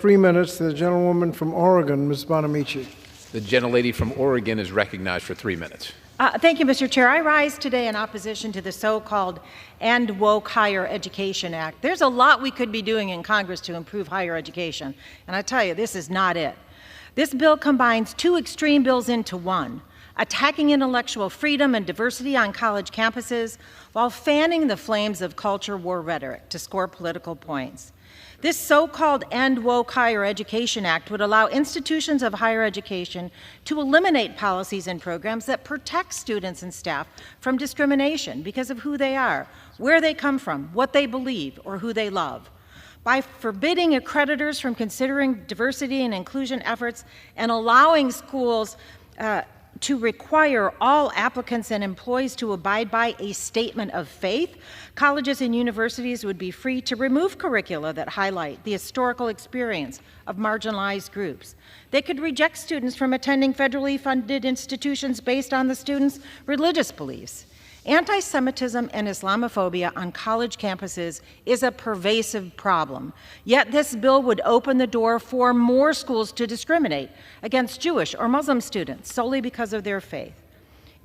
3 minutes, the gentlewoman from Oregon, Ms. Bonamici. The gentlelady from Oregon is recognized for 3 minutes. Thank you, Mr. Chair. I rise today in opposition to the so-called End Woke Higher Education Act. There's a lot we could be doing in Congress to improve higher education, and I tell you, this is not it. This bill combines two extreme bills into one, attacking intellectual freedom and diversity on college campuses while fanning the flames of culture war rhetoric to score political points. This so-called End Woke Higher Education Act would allow institutions of higher education to eliminate policies and programs that protect students and staff from discrimination because of who they are, where they come from, what they believe, or who they love. By forbidding accreditors from considering diversity and inclusion efforts and allowing schools to require all applicants and employees to abide by a statement of faith, colleges and universities would be free to remove curricula that highlight the historical experience of marginalized groups. They could reject students from attending federally funded institutions based on the students' religious beliefs. Anti-Semitism and Islamophobia on college campuses is a pervasive problem, yet this bill would open the door for more schools to discriminate against Jewish or Muslim students solely because of their faith.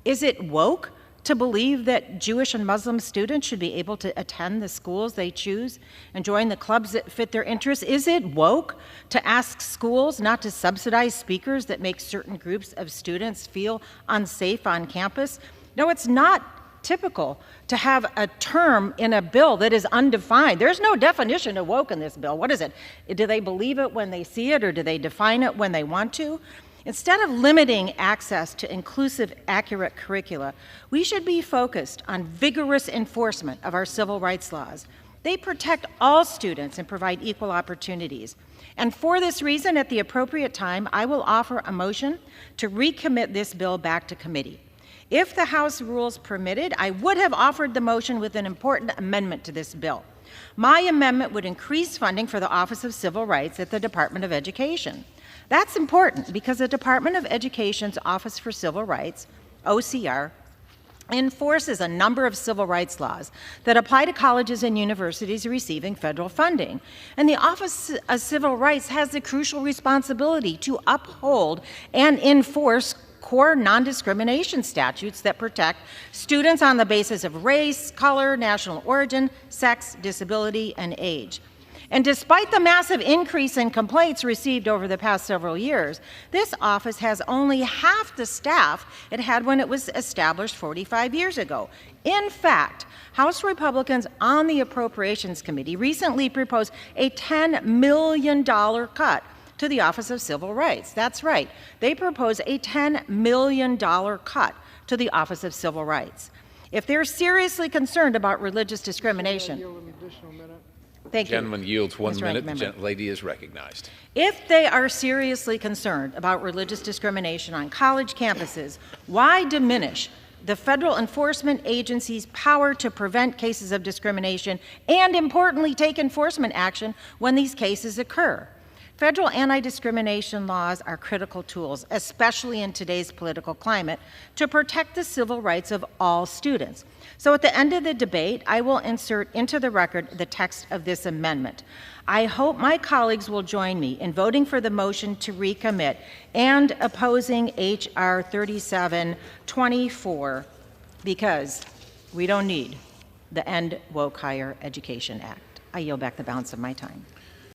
Is it woke to believe that Jewish and Muslim students should be able to attend the schools they choose and join the clubs that fit their interests? Is it woke to ask schools not to subsidize speakers that make certain groups of students feel unsafe on campus? No, it's not typical to have a term in a bill that is undefined. There's no definition of woke in this bill. What is it? Do they believe it when they see it, or do they define it when they want to? Instead of limiting access to inclusive, accurate curricula, we should be focused on vigorous enforcement of our civil rights laws. They protect all students and provide equal opportunities. And for this reason, at the appropriate time, I will offer a motion to recommit this bill back to committee. If the House rules permitted, I would have offered the motion with an important amendment to this bill. My amendment would increase funding for the Office of Civil Rights at the Department of Education. That's important because the Department of Education's Office for Civil Rights, OCR, enforces a number of civil rights laws that apply to colleges and universities receiving federal funding. And the Office of Civil Rights has the crucial responsibility to uphold and enforce core non-discrimination statutes that protect students on the basis of race, color, national origin, sex, disability, and age. And despite the massive increase in complaints received over the past several years, this office has only half the staff it had when it was established 45 years ago. In fact, House Republicans on the Appropriations Committee recently proposed a $10 million cut to the Office of Civil Rights. That's right. They propose a $10 million cut to the Office of Civil Rights. If they're seriously concerned about religious discrimination, thank you. Gentleman yields 1 minute. The gentlelady is recognized. If they are seriously concerned about religious discrimination on college campuses, why diminish the federal enforcement agency's power to prevent cases of discrimination and, importantly, take enforcement action when these cases occur? Federal anti-discrimination laws are critical tools, especially in today's political climate, to protect the civil rights of all students. So at the end of the debate, I will insert into the record the text of this amendment. I hope my colleagues will join me in voting for the motion to recommit and opposing H.R. 3724, because we don't need the End Woke Higher Education Act. I yield back the balance of my time.